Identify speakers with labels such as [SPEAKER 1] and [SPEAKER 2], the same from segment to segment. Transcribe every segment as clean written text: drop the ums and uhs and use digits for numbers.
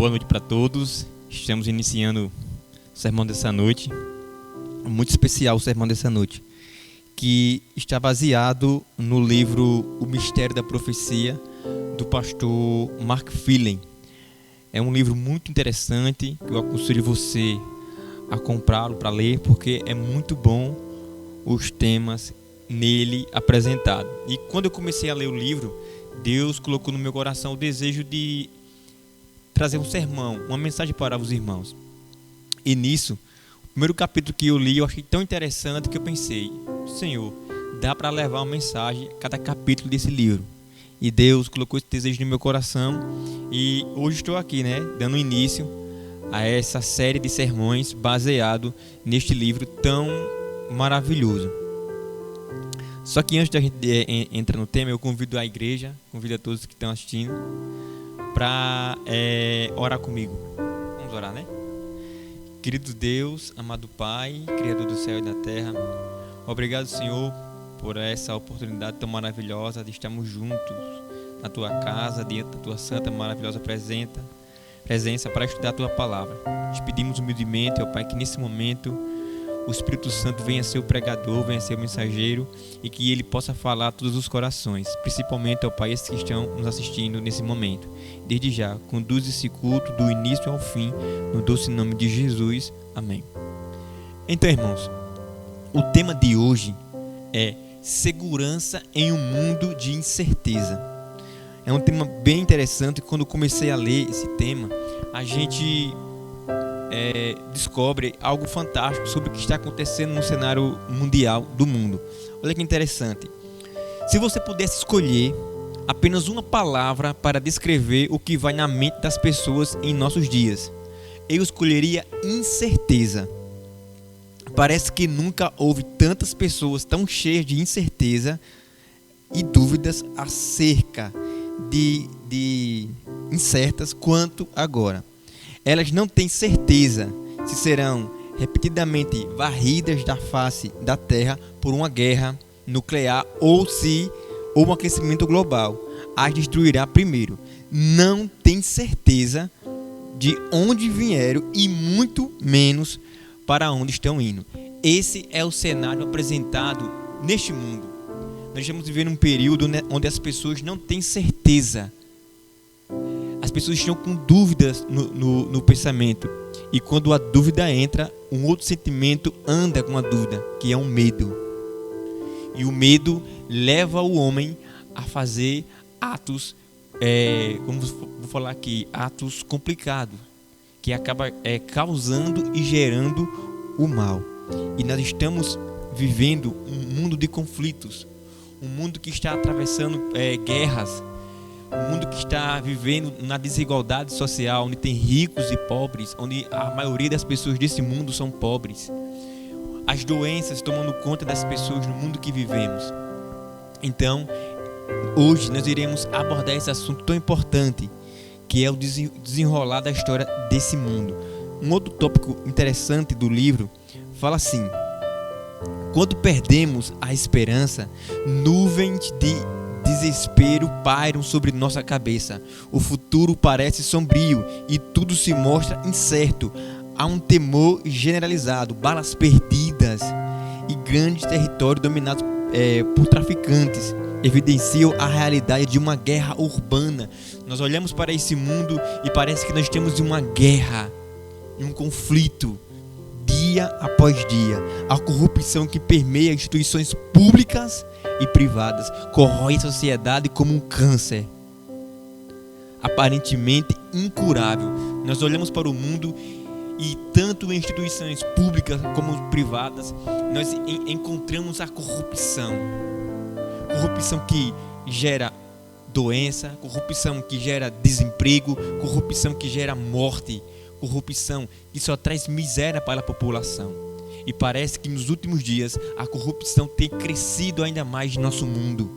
[SPEAKER 1] Boa noite para todos. Estamos iniciando o sermão dessa noite. Muito especial o sermão dessa noite, que está baseado no livro O Mistério da Profecia, do pastor Mark Phelan. É um livro muito interessante, que eu aconselho você a comprá-lo para ler, porque é muito bom os temas nele apresentados. E quando eu comecei a ler o livro, Deus colocou no meu coração o desejo de trazer um sermão, uma mensagem para os irmãos. E nisso, o primeiro capítulo que eu li, eu achei tão interessante que eu pensei: Senhor, dá para levar uma mensagem a cada capítulo desse livro. E Deus colocou esse desejo no meu coração, e hoje estou aqui, dando início a essa série de sermões baseado neste livro tão maravilhoso. Só que antes da gente entrar no tema, eu convido a igreja, convido a todos que estão assistindo para orar comigo. Vamos orar, Querido Deus, amado Pai, Criador do céu e da terra, obrigado, Senhor, por essa oportunidade tão maravilhosa de estarmos juntos na Tua casa, diante da Tua santa, maravilhosa presença para estudar a Tua palavra. Te pedimos humildemente, ó Pai, que nesse momento o Espírito Santo venha ser o pregador, venha ser o mensageiro, e que Ele possa falar a todos os corações, principalmente, ó Pai, esses que estão nos assistindo nesse momento. Desde já, conduz esse culto do início ao fim, no doce nome de Jesus. Amém. Então, irmãos, o tema de hoje é segurança em um mundo de incerteza. É um tema bem interessante. Quando comecei a ler esse tema, a gente descobre algo fantástico sobre o que está acontecendo no cenário mundial do mundo. Olha que interessante. Se você pudesse escolher apenas uma palavra para descrever o que vai na mente das pessoas em nossos dias, eu escolheria incerteza. Parece que nunca houve tantas pessoas tão cheias de incerteza e dúvidas acerca de incertas quanto agora. Elas não têm certeza se serão repetidamente varridas da face da Terra por uma guerra nuclear ou um aquecimento global as destruirá primeiro. Não tem certeza de onde vieram e muito menos para onde estão indo. Esse é o cenário apresentado neste mundo. Nós estamos vivendo um período onde as pessoas não têm certeza. As pessoas estão com dúvidas no pensamento. E quando a dúvida entra, um outro sentimento anda com a dúvida, que é o medo. E o medo leva o homem a fazer atos, como vou falar aqui, atos complicados, que acaba causando e gerando o mal. E nós estamos vivendo um mundo de conflitos, um mundo que está atravessando guerras, um mundo que está vivendo na desigualdade social, onde tem ricos e pobres, onde a maioria das pessoas desse mundo são pobres. As doenças tomando conta das pessoas no mundo que vivemos. Então, hoje nós iremos abordar esse assunto tão importante, que é o desenrolar da história desse mundo. Um outro tópico interessante do livro fala assim: quando perdemos a esperança, nuvens de desespero pairam sobre nossa cabeça. O futuro parece sombrio e tudo se mostra incerto. Há um temor generalizado, balas perdidas e grandes territórios dominados por traficantes evidenciam a realidade de uma guerra urbana. Nós olhamos para esse mundo e parece que nós temos uma guerra e um conflito dia após dia. A corrupção que permeia instituições públicas e privadas corrói a sociedade como um câncer aparentemente incurável. Nós olhamos para o mundo e tanto em instituições públicas como privadas nós encontramos a corrupção que gera doença, corrupção que gera desemprego, corrupção que gera morte, corrupção que só traz miséria para a população. E parece que nos últimos dias a corrupção tem crescido ainda mais em nosso mundo,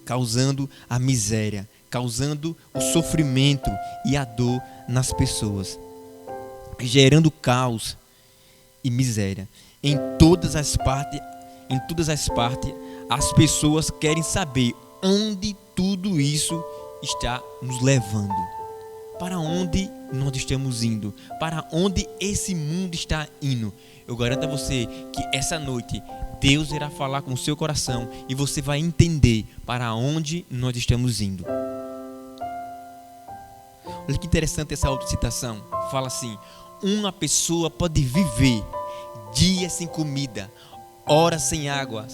[SPEAKER 1] causando a miséria, causando o sofrimento e a dor nas pessoas, gerando caos e miséria. Em todas as partes, as pessoas querem saber onde tudo isso está nos levando. para onde nós estamos indo, para onde esse mundo está indo. Eu garanto a você que essa noite Deus irá falar com o seu coração e você vai entender para onde nós estamos indo. Olha que interessante essa outra citação. Fala assim: uma pessoa pode viver dias sem comida, horas sem água,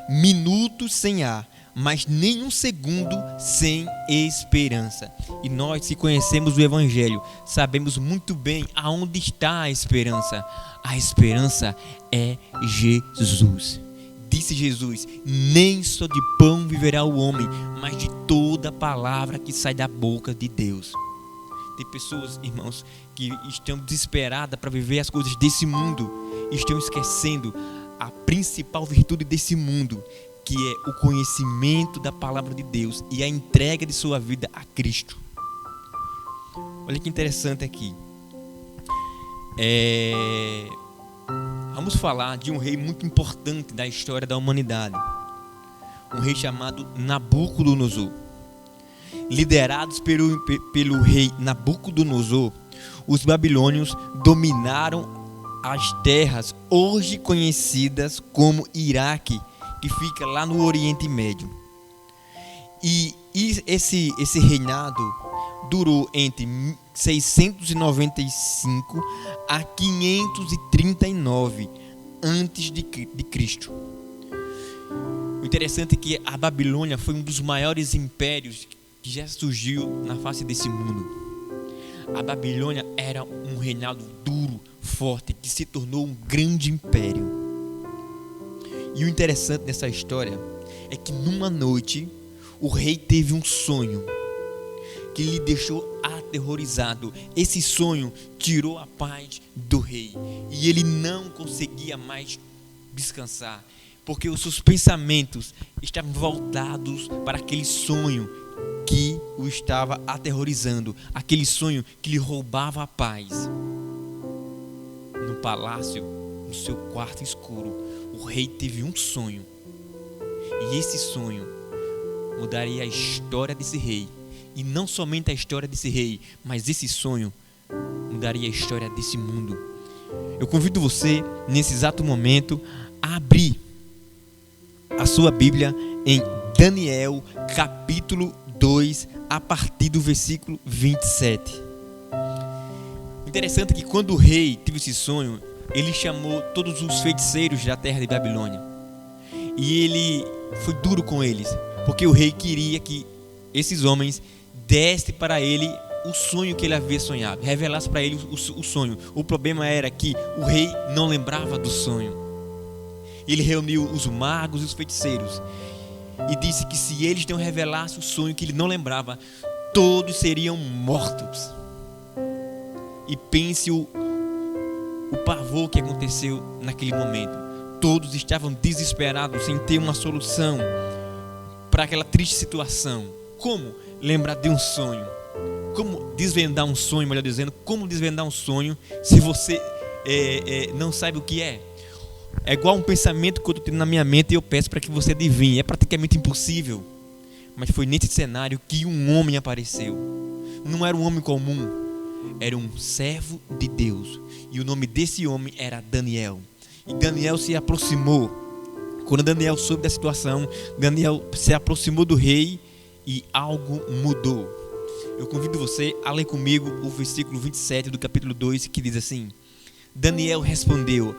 [SPEAKER 1] minutos sem ar, mas nem um segundo sem esperança. E nós que conhecemos o Evangelho, sabemos muito bem aonde está a esperança. A esperança é Jesus. Disse Jesus: nem só de pão viverá o homem, mas de toda palavra que sai da boca de Deus. Tem pessoas, irmãos, que estão desesperadas para viver as coisas desse mundo, estão esquecendo a principal virtude desse mundo, que é o conhecimento da palavra de Deus e a entrega de sua vida a Cristo. Olha que interessante aqui. Vamos falar de um rei muito importante da história da humanidade. Um rei chamado Nabucodonosor. Liderados pelo rei Nabucodonosor, os babilônios dominaram as terras hoje conhecidas como Iraque, que fica lá no Oriente Médio. E esse reinado durou entre 695 a 539 antes de Cristo. O interessante é que a Babilônia foi um dos maiores impérios que já surgiu na face desse mundo. A Babilônia era um reinado duro, forte, que se tornou um grande império. E o interessante nessa história é que numa noite o rei teve um sonho que lhe deixou aterrorizado. Esse sonho tirou a paz do rei e ele não conseguia mais descansar, porque os seus pensamentos estavam voltados para aquele sonho que o estava aterrorizando, aquele sonho que lhe roubava a paz. No palácio, no seu quarto escuro, o rei teve um sonho, e esse sonho mudaria a história desse rei. E não somente a história desse rei, mas esse sonho mudaria a história desse mundo. Eu convido você, nesse exato momento, a abrir a sua Bíblia em Daniel, capítulo 2, a partir do versículo 27. Interessante que quando o rei teve esse sonho, ele chamou todos os feiticeiros da terra de Babilônia. E ele foi duro com eles, porque o rei queria que esses homens desse para ele o sonho que ele havia sonhado, revelasse para ele o sonho. O problema era que o rei não lembrava do sonho. Ele reuniu os magos e os feiticeiros e disse que se eles não revelassem o sonho que ele não lembrava, todos seriam mortos. E pense o pavor que aconteceu naquele momento. Todos estavam desesperados, sem ter uma solução para aquela triste situação. Como lembrar de um sonho? Como desvendar um sonho, melhor dizendo, como desvendar um sonho se você não sabe o que é? É igual um pensamento que eu estou tendo na minha mente e eu peço para que você adivinhe. É praticamente impossível. Mas foi nesse cenário que um homem apareceu. Não era um homem comum, era um servo de Deus. E o nome desse homem era Daniel. E Daniel se aproximou. Quando Daniel soube da situação, Daniel se aproximou do rei e algo mudou. Eu convido você a ler comigo o versículo 27 do capítulo 2, que diz assim: Daniel respondeu: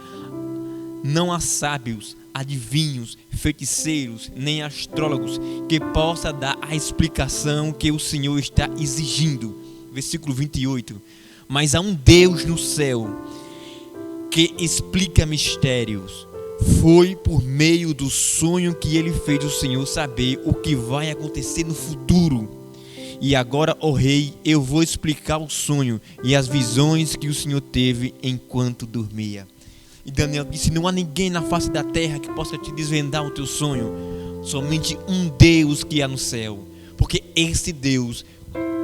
[SPEAKER 1] não há sábios, adivinhos, feiticeiros, nem astrólogos que possa dar a explicação que o Senhor está exigindo. Versículo 28. Mas há um Deus no céu que explica mistérios. Foi por meio do sonho que ele fez o Senhor saber o que vai acontecer no futuro. E agora, ó rei, eu vou explicar o sonho e as visões que o Senhor teve enquanto dormia. E Daniel disse: não há ninguém na face da terra que possa te desvendar o teu sonho, somente um Deus que há no céu, porque esse Deus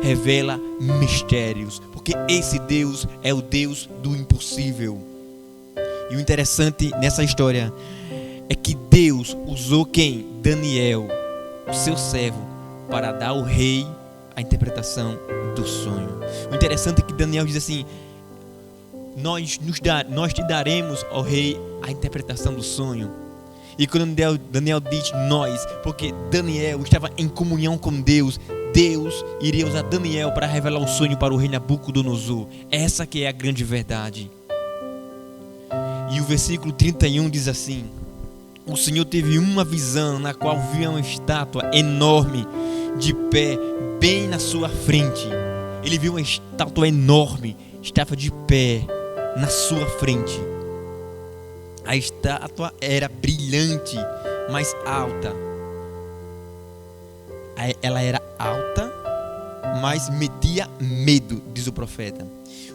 [SPEAKER 1] revela mistérios, porque esse Deus é o Deus do impossível. E o interessante nessa história é que Deus usou quem? Daniel, o seu servo, para dar ao rei a interpretação do sonho. O interessante é que Daniel diz assim: nós te daremos, ó rei, a interpretação do sonho. E quando Daniel diz nós, porque Daniel estava em comunhão com Deus, Deus iria usar Daniel para revelar o sonho para o rei Nabucodonosor. Essa que é a grande verdade. E o versículo 31 diz assim: o Senhor teve uma visão na qual viu uma estátua enorme de pé bem na sua frente. Ele viu uma estátua enorme, estava de pé na sua frente. A estátua era brilhante, mas alta. Ela era alta, mas metia medo, diz o profeta.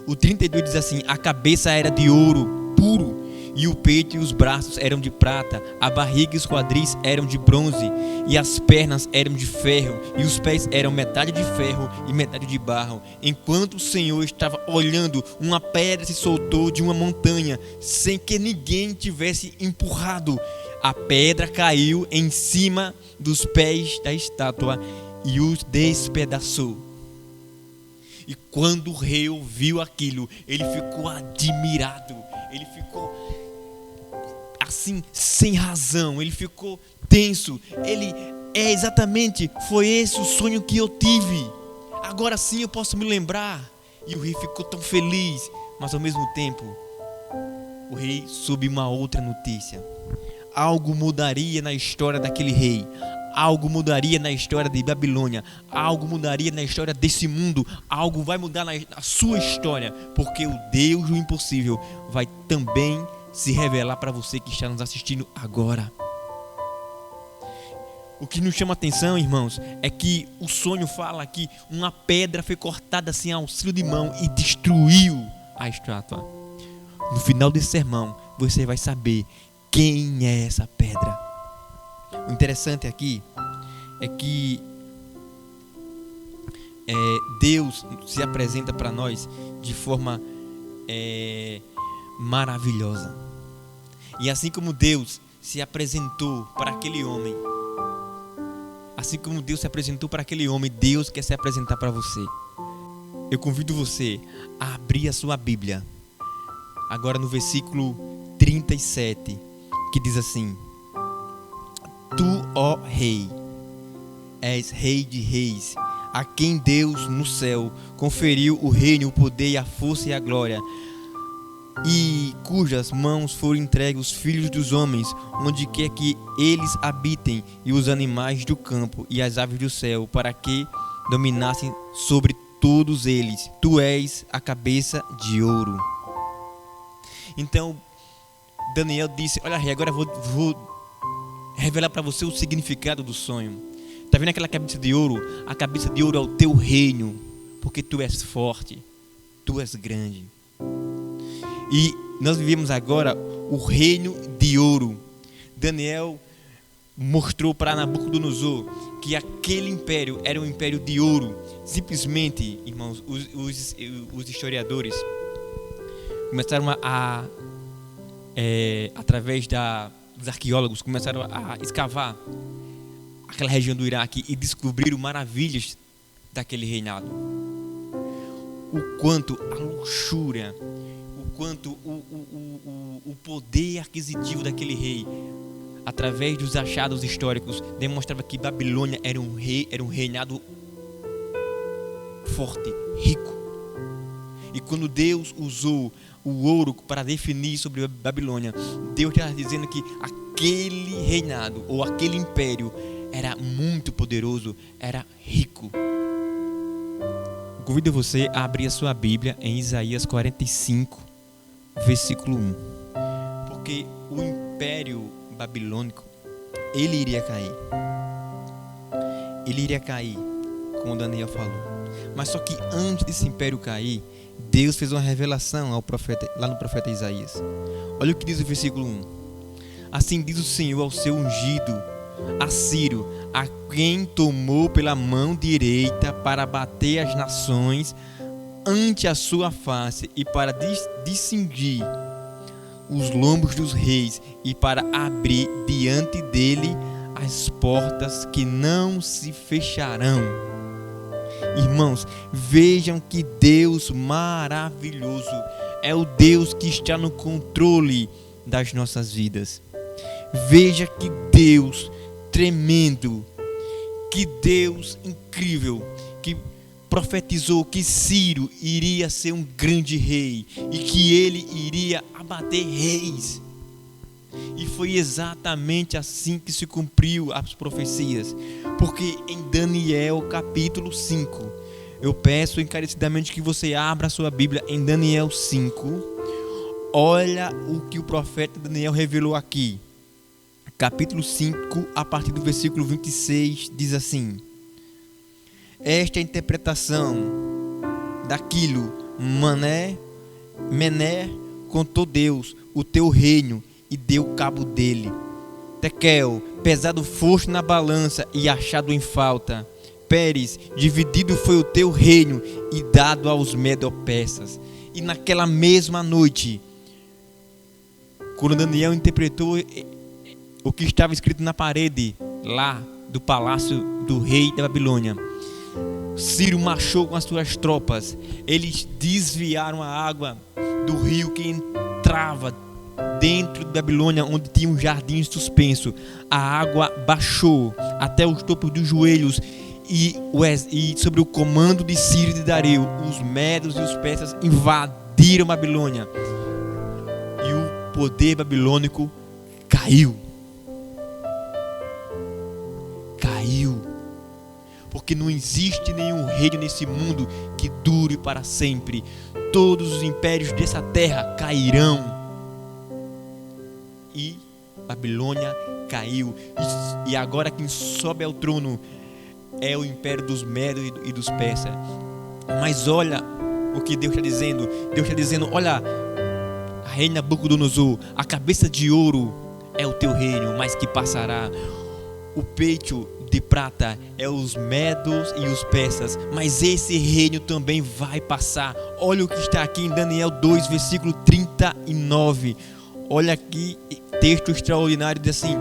[SPEAKER 1] O 32 diz assim: a cabeça era de ouro puro, e o peito e os braços eram de prata, a barriga e os quadris eram de bronze, e as pernas eram de ferro, e os pés eram metade de ferro e metade de barro. Enquanto o Senhor estava olhando, uma pedra se soltou de uma montanha, sem que ninguém tivesse empurrado. A pedra caiu em cima dos pés da estátua e os despedaçou. E quando o rei ouviu aquilo, ele ficou admirado, ele ficou assim, sem razão, ele ficou tenso. Foi esse o sonho que eu tive. Agora sim eu posso me lembrar. E o rei ficou tão feliz, mas ao mesmo tempo, o rei soube uma outra notícia. Algo mudaria na história daquele rei. Algo mudaria na história de Babilônia. Algo mudaria na história desse mundo. Algo vai mudar na sua história, porque o Deus do impossível vai também se revelar para você que está nos assistindo agora. O que nos chama a atenção, irmãos, é que o sonho fala que uma pedra foi cortada assim ao auxílio de mão e destruiu a estátua. No final desse sermão, você vai saber quem é essa pedra. O interessante aqui é que Deus se apresenta para nós de forma maravilhosa. E assim como Deus se apresentou para aquele homem, Deus quer se apresentar para você. Eu convido você a abrir a sua Bíblia agora no versículo 37, que diz assim: tu, ó rei, és rei de reis, a quem Deus no céu conferiu o reino, o poder e a força e a glória, e cujas mãos foram entregues os filhos dos homens, onde quer que eles habitem, e os animais do campo e as aves do céu, para que dominassem sobre todos eles. Tu és a cabeça de ouro. Então Daniel disse: olha, rei, agora eu vou revelar para você o significado do sonho. Está vendo aquela cabeça de ouro? A cabeça de ouro é o teu reino, porque tu és forte, tu és grande. E nós vivemos agora o reino de ouro. Daniel mostrou para Nabucodonosor que aquele império era um império de ouro. Simplesmente, irmãos, os historiadores começaram através dos arqueólogos, começaram a escavar aquela região do Iraque e descobriram maravilhas daquele reinado. O quanto a luxúria, o quanto o poder aquisitivo daquele rei, através dos achados históricos, demonstrava que Babilônia era um reinado forte, rico. E quando Deus usou o ouro para definir sobre a Babilônia, Deus está dizendo que aquele reinado ou aquele império era muito poderoso, era rico. Convido você a abrir a sua Bíblia em Isaías 45, versículo 1. Porque o império babilônico, ele iria cair. Ele iria cair, como Daniel falou. Mas só que antes desse império cair, Deus fez uma revelação ao profeta, lá no profeta Isaías. Olha o que diz o versículo 1. Assim diz o Senhor ao seu ungido, a Ciro, a quem tomou pela mão direita para bater as nações ante a sua face e para discinguir os lombos dos reis e para abrir diante dele as portas que não se fecharão. Irmãos, vejam que Deus maravilhoso é o Deus que está no controle das nossas vidas. Veja que Deus tremendo, que Deus incrível, que profetizou que Ciro iria ser um grande rei e que ele iria abater reis. E foi exatamente assim que se cumpriu as profecias. Porque em Daniel capítulo 5, eu peço encarecidamente que você abra a sua Bíblia em Daniel 5. Olha o que o profeta Daniel revelou aqui. Capítulo 5, a partir do versículo 26, diz assim: esta é a interpretação daquilo, Mené contou Deus o teu reino e deu cabo dele. Tekel, pesado foste na balança e achado em falta. Pérez, dividido foi o teu reino e dado aos medo-persas. E naquela mesma noite, quando Daniel interpretou o que estava escrito na parede lá do palácio do rei da Babilônia, Ciro marchou com as suas tropas. Eles desviaram a água do rio que entrava dentro da Babilônia, onde tinha um jardim suspenso. A água baixou até os topos dos joelhos e sobre o comando de Ciro e de Dario, os medos e os persas invadiram a Babilônia e o poder babilônico caiu. Porque não existe nenhum reino nesse mundo que dure para sempre. Todos os impérios dessa terra cairão. E Babilônia caiu. E agora quem sobe ao trono é o império dos medos e dos persas. Mas olha o que Deus está dizendo. Deus está dizendo: olha, a rainha Nabucodonosor, a cabeça de ouro é o teu reino, mas que passará. O peito de prata é os medos e os persas, mas esse reino também vai passar. Olha o que está aqui em Daniel 2, versículo 39. Olha aqui, texto extraordinário, diz assim: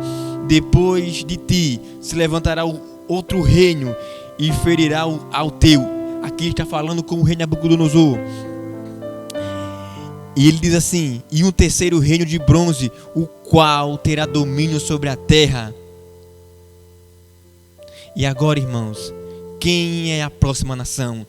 [SPEAKER 1] depois de ti se levantará outro reino e ferirá ao teu. Aqui está falando com o rei Nabucodonosor. E ele diz assim: e um terceiro reino de bronze, o qual terá domínio sobre a terra. E agora, irmãos, quem é a próxima nação?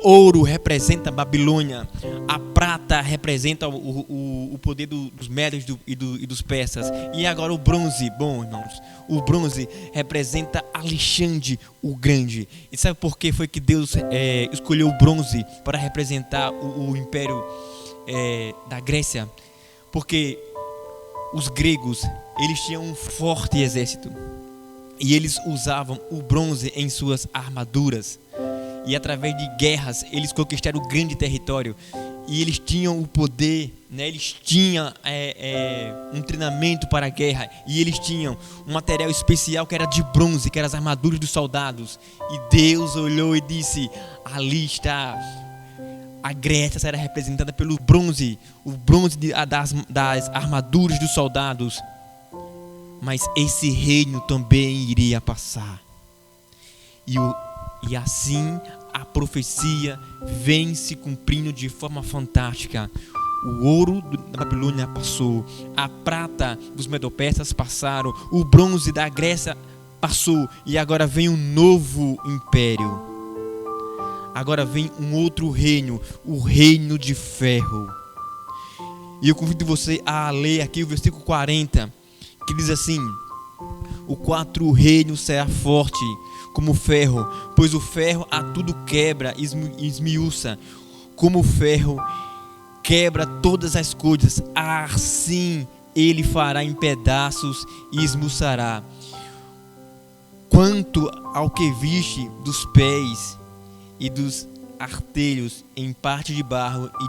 [SPEAKER 1] Ouro representa a Babilônia, a prata representa o poder dos medos e dos persas. E agora o bronze, bom, irmãos, o bronze representa Alexandre o Grande. E sabe por que foi que Deus escolheu o bronze para representar o império da Grécia? Porque os gregos, eles tinham um forte exército. E eles usavam o bronze em suas armaduras. E através de guerras, eles conquistaram um grande território. E eles tinham o poder, né? Eles tinham um treinamento para a guerra. E eles tinham um material especial que era de bronze, que eram as armaduras dos soldados. E Deus olhou e disse: ali está. A Grécia será representada pelo bronze. O bronze das armaduras dos soldados. Mas esse reino também iria passar. E assim a profecia vem se cumprindo de forma fantástica. O ouro da Babilônia passou, a prata dos medo-persas passaram, o bronze da Grécia passou, e agora vem um novo império. Agora vem um outro reino, o reino de ferro. E eu convido você a ler aqui o versículo 40, que diz assim: o quarto reino será forte como o ferro, pois o ferro a tudo quebra e esmiuça, como o ferro quebra todas as coisas, assim ele fará em pedaços e esmuçará. Quanto ao que viste dos pés e dos artelhos em parte de barro e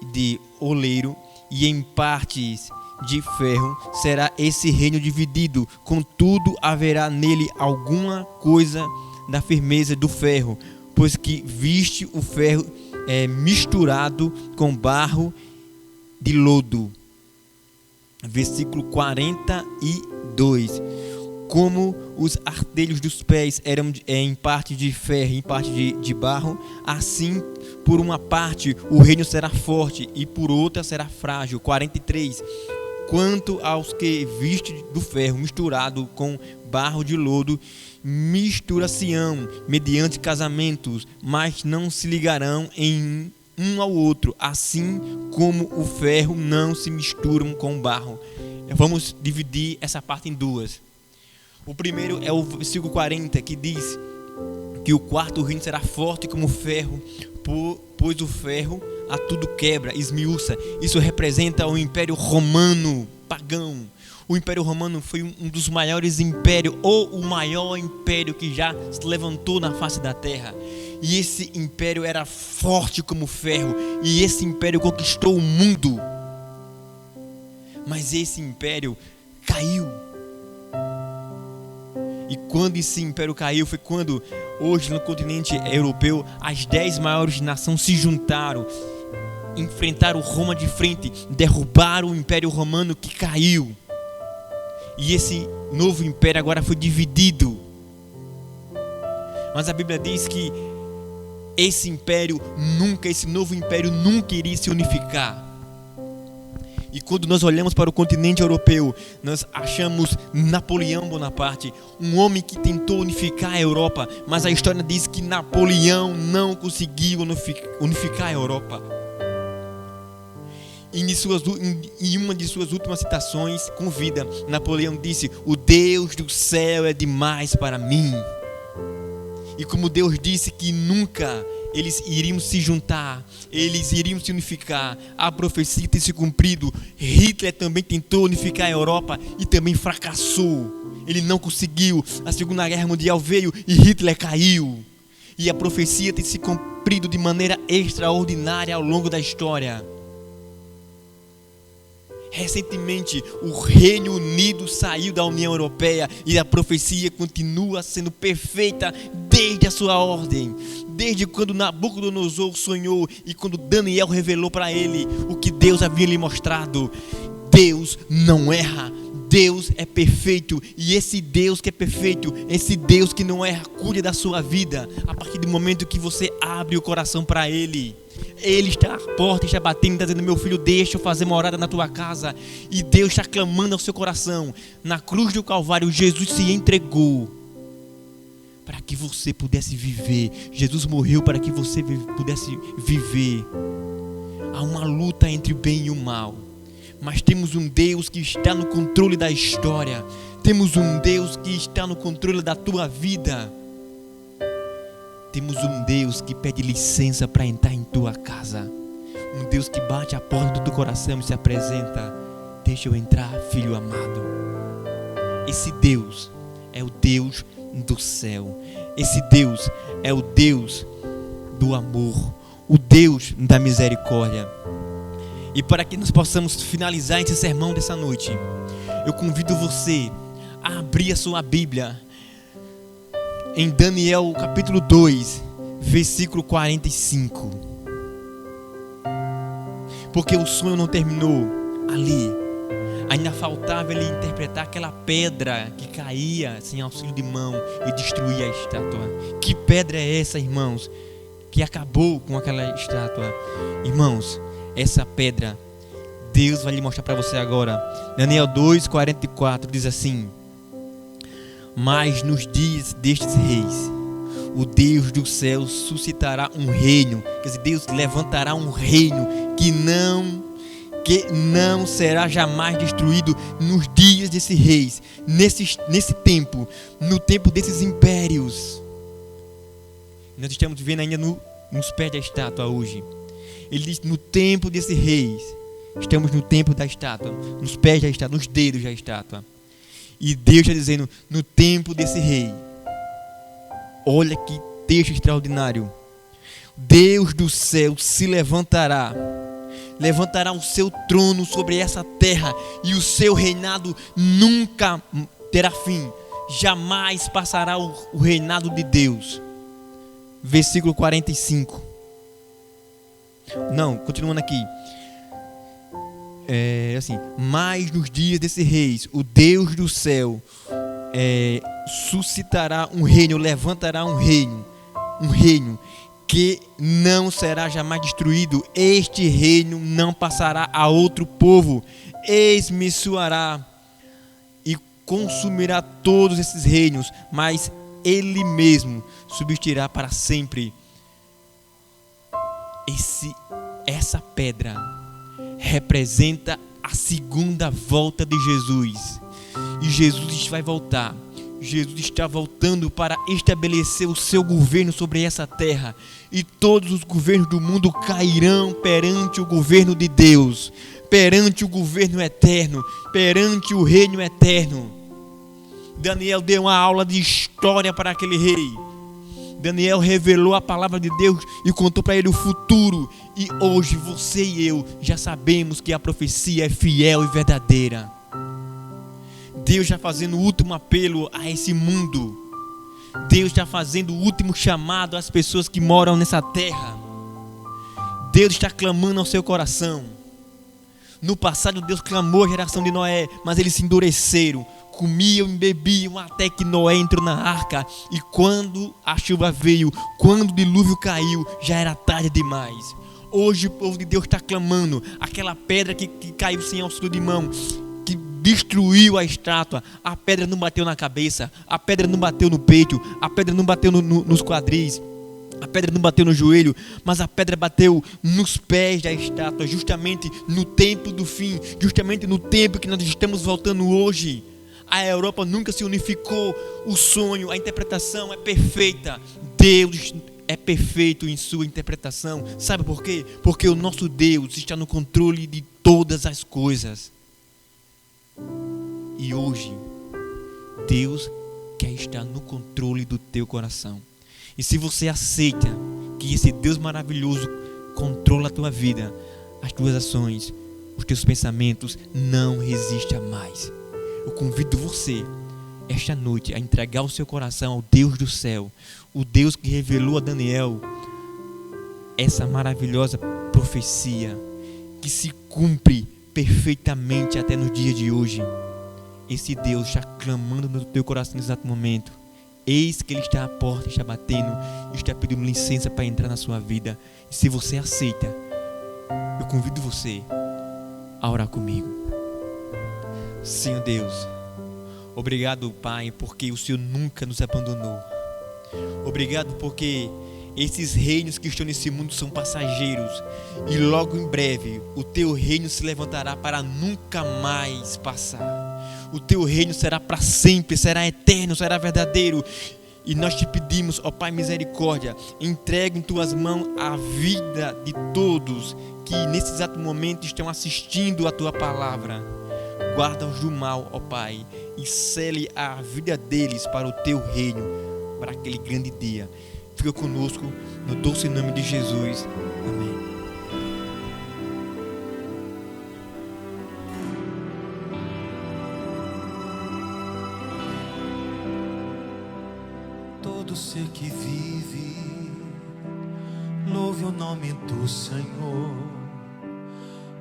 [SPEAKER 1] de oleiro e em partes de ferro, será esse reino dividido. Contudo haverá nele alguma coisa da firmeza do ferro, pois que viste o ferro misturado com barro de lodo. Versículo 42. como os artelhos dos pés eram em parte de ferro e em parte de barro, assim por uma parte o reino será forte e por outra será frágil. 43. Quanto aos que vestem do ferro misturado com barro de lodo, mistura-se-ão mediante casamentos, mas não se ligarão em um ao outro, assim como o ferro não se misturam com o barro. Vamos dividir essa parte em duas. O primeiro é o versículo 40, que diz que o quarto reino será forte como o ferro, pois o ferro a tudo quebra, esmiuça. Isso representa o Império Romano pagão. O Império Romano foi um dos maiores impérios, ou o maior império que já se levantou na face da terra. E esse império era forte como ferro, e esse império conquistou o mundo. Mas esse império caiu. E quando esse império caiu, foi quando, hoje no continente europeu, as 10 maiores nações se juntaram, enfrentaram Roma de frente, derrubaram o Império Romano que caiu. E esse novo império agora foi dividido. Mas a Bíblia diz que esse novo império nunca iria se unificar. E quando nós olhamos para o continente europeu, nós achamos Napoleão Bonaparte, um homem que tentou unificar a Europa, mas a história diz que Napoleão não conseguiu unificar a Europa. Em uma de suas últimas citações com vida, Napoleão disse: o Deus do céu é demais para mim. E como Deus disse que nunca eles iriam se juntar, eles iriam se unificar, a profecia tem se cumprido. Hitler também tentou unificar a Europa e também fracassou. Ele não conseguiu. A Segunda Guerra Mundial veio e Hitler caiu. E a profecia tem se cumprido de maneira extraordinária ao longo da história. Recentemente, o Reino Unido saiu da União Europeia e a profecia continua sendo perfeita desde a sua ordem. Desde quando Nabucodonosor sonhou e quando Daniel revelou para ele o que Deus havia lhe mostrado. Deus não erra. Deus é perfeito. E esse Deus que é perfeito, esse Deus que não erra, cuida da sua vida a partir do momento que você abre o coração para Ele. Ele está à porta, está batendo, está dizendo: meu filho, deixa eu fazer morada na tua casa. E Deus está clamando ao seu coração. Na cruz do Calvário, Jesus se entregou para que você pudesse viver. Jesus morreu para que você pudesse viver. Há uma luta entre o bem e o mal, mas temos um Deus que está no controle da história. Temos um Deus que está no controle da tua vida. Temos um Deus que pede licença para entrar em tua casa. Um Deus que bate a porta do teu coração e se apresenta: deixa eu entrar, filho amado. Esse Deus é o Deus do céu. Esse Deus é o Deus do amor, o Deus da misericórdia. E para que nós possamos finalizar esse sermão dessa noite, eu convido você a abrir a sua Bíblia em Daniel capítulo 2, versículo 45. Porque o sonho não terminou ali. Ainda faltava ele interpretar aquela pedra que caía sem auxílio de mão e destruía a estátua. Que pedra é essa, irmãos, que acabou com aquela estátua? Irmãos, essa pedra Deus vai lhe mostrar para você agora. Daniel 2:44 diz assim: mas nos dias destes reis, o Deus do céu suscitará um reino. Quer dizer, Deus levantará um reino que não será jamais destruído nos dias desses reis, nesse tempo, no tempo desses impérios. Nós estamos vivendo ainda nos pés da estátua hoje. Ele diz: no tempo desses reis, estamos no tempo da estátua, nos pés da estátua, nos dedos da estátua. E Deus está dizendo: no tempo desse rei, olha que texto extraordinário, Deus do céu se levantará o seu trono sobre essa terra, e o seu reinado nunca terá fim, jamais passará o reinado de Deus. Versículo 45. Não, continuando aqui. Assim, mas nos dias desses reis, o Deus do céu suscitará um reino, levantará um reino que não será jamais destruído. Este reino não passará a outro povo, esmiçoará e consumirá todos esses reinos, mas ele mesmo subsistirá para sempre. Essa pedra representa a segunda volta de Jesus, e Jesus vai voltar. Jesus está voltando para estabelecer o seu governo sobre essa terra, e todos os governos do mundo cairão perante o governo de Deus, perante o governo eterno, perante o reino eterno. Daniel deu uma aula de história para aquele rei. Daniel revelou a palavra de Deus e contou para ele o futuro, e hoje você e eu já sabemos que a profecia é fiel e verdadeira. Deus está fazendo o último apelo a esse mundo. Deus está fazendo o último chamado às pessoas que moram nessa terra. Deus está clamando ao seu coração. No passado Deus clamou à geração de Noé, mas eles se endureceram, comiam e bebiam até que Noé entrou na arca. E quando a chuva veio, quando o dilúvio caiu, já era tarde demais. Hoje o povo de Deus está clamando. Aquela pedra que caiu sem auxílio de mão, que destruiu a estátua, a pedra não bateu na cabeça, a pedra não bateu no peito, a pedra não bateu nos quadris, a pedra não bateu no joelho, mas a pedra bateu nos pés da estátua, justamente no tempo do fim, justamente no tempo que nós estamos voltando hoje. A Europa nunca se unificou, o sonho, a interpretação é perfeita. Deus é perfeito em sua interpretação. Sabe por quê? Porque o nosso Deus está no controle de todas as coisas. E hoje, Deus quer estar no controle do teu coração. E se você aceita que esse Deus maravilhoso controla a tua vida, as tuas ações, os teus pensamentos, não resista mais. Eu convido você, esta noite, a entregar o seu coração ao Deus do céu, o Deus que revelou a Daniel essa maravilhosa profecia, que se cumpre perfeitamente até no dia de hoje. Esse Deus está clamando no teu coração nesse exato momento. Eis que Ele está à porta, está batendo, está pedindo licença para entrar na sua vida. E se você aceita, eu convido você a orar comigo. Senhor Deus, obrigado, Pai, porque o Senhor nunca nos abandonou. Obrigado porque esses reinos que estão nesse mundo são passageiros, e logo em breve o teu reino se levantará para nunca mais passar. O teu reino será para sempre, será eterno, será verdadeiro. E nós te pedimos, ó Pai misericórdia, entrega em tuas mãos a vida de todos que nesse exato momento estão assistindo a tua palavra. Guarda-os do mal, ó Pai, e sele a vida deles para o teu reino, para aquele grande dia. Fica conosco, no doce nome de Jesus. Amém.
[SPEAKER 2] Todo ser que vive, louve o nome do Senhor.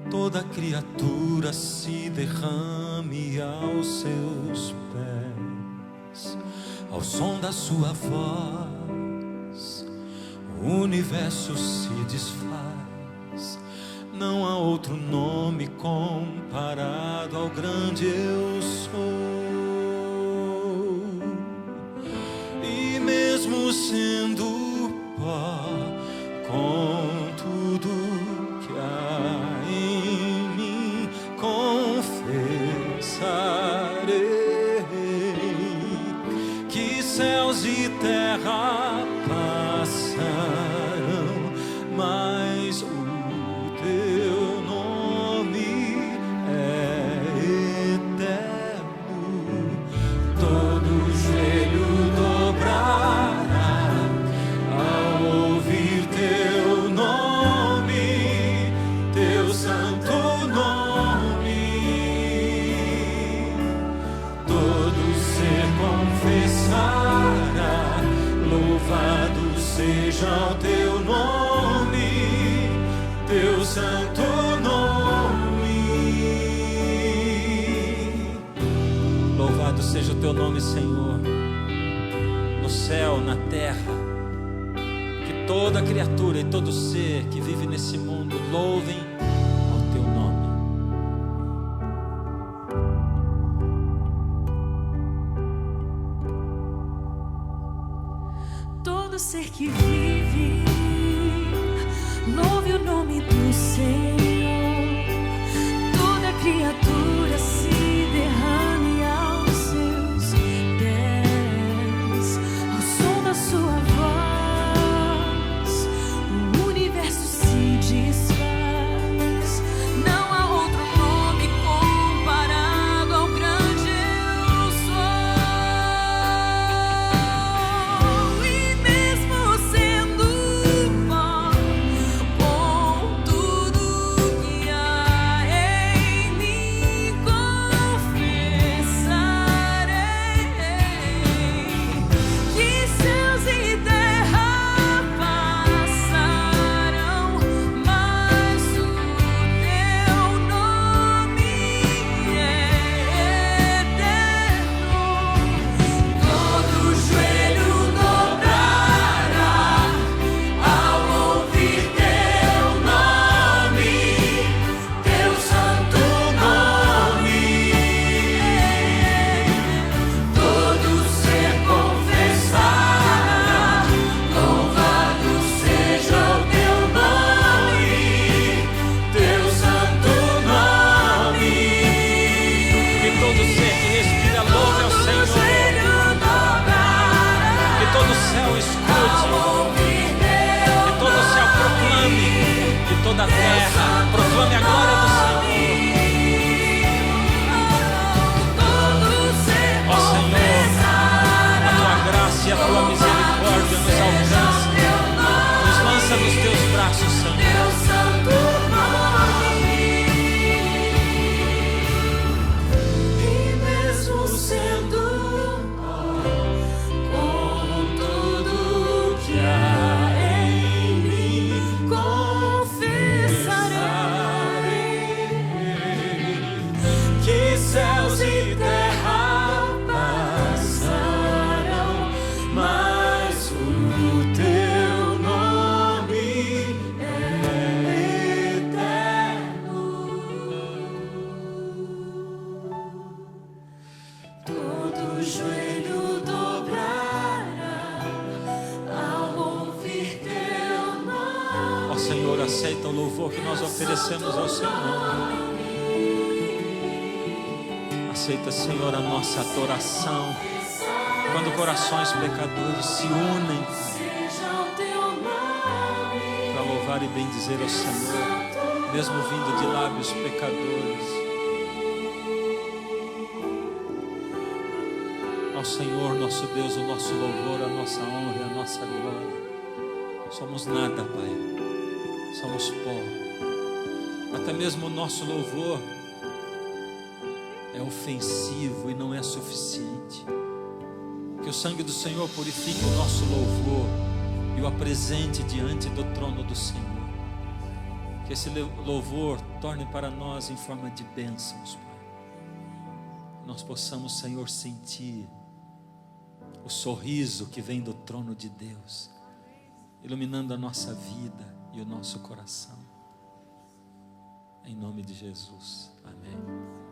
[SPEAKER 2] Toda criatura se derrame aos seus pés, ao som da sua voz, o universo se desfaz. Não há outro nome comparado ao grande eu sou. E mesmo sendo pó, com tudo que há em mim, confessarei que céus e terra passarão, mas o teu nome é eterno. Todo joelho dobrará ao ouvir teu nome, teu santo nome. Todo ser confessará, louvado seja o teu nome, teu santo nome. Louvado seja o teu nome, Senhor, no céu, na terra. Que toda criatura e todo ser que vive nesse mundo louvem ao teu nome.
[SPEAKER 3] Todo ser que vive, louve o nome do Senhor. Toda criatura se derrame aos seus pés. Ao som da sua voz, o universo se desfaz. Não há outro nome comparado ao grande eu sou. E mesmo sendo pó, com tudo que há em mim, confessarei que céus e terra passarão, mas o teu nome é eterno. Todo joelho dobrará ao ouvir teu nome, teu santo nome. Todo ser confessará, louvado seja o teu nome, teu santo nome.
[SPEAKER 2] Que todo ser que respira louve ao Senhor. Que todo céu escute. Que todo céu proclame. Que toda terra proclame a glória do Senhor. Ó Senhor, a tua graça e a tua misericórdia nos alcança. Nos lança nos teus braços, Senhor.
[SPEAKER 3] E mesmo sendo com tudo que há em mim, confessarei
[SPEAKER 2] Que céus e terra
[SPEAKER 3] passarão,
[SPEAKER 2] mas o teu nome é eterno.
[SPEAKER 3] todo joelho dobrará ao ouvir teu nome.
[SPEAKER 2] Ó Senhor, aceita o louvor que nós oferecemos ao Senhor. Aceita, Senhor, a nossa adoração. Quando corações pecadores se unem
[SPEAKER 3] Seja o teu nome,
[SPEAKER 2] para louvar e bendizer ao Senhor, mesmo vindo de lábios pecadores. Ao Senhor, nosso Deus, o nosso louvor, a nossa honra e a nossa glória. Somos nada, Pai. Somos pó. Até mesmo o nosso louvor é ofensivo e não é suficiente. Que o sangue do Senhor purifique o nosso louvor e o apresente diante do trono do Senhor. Que esse louvor torne para nós em forma de bênçãos, Pai. Nós possamos, Senhor, sentir o sorriso que vem do trono de Deus, iluminando a nossa vida e o nosso coração. Em nome de Jesus. Amém.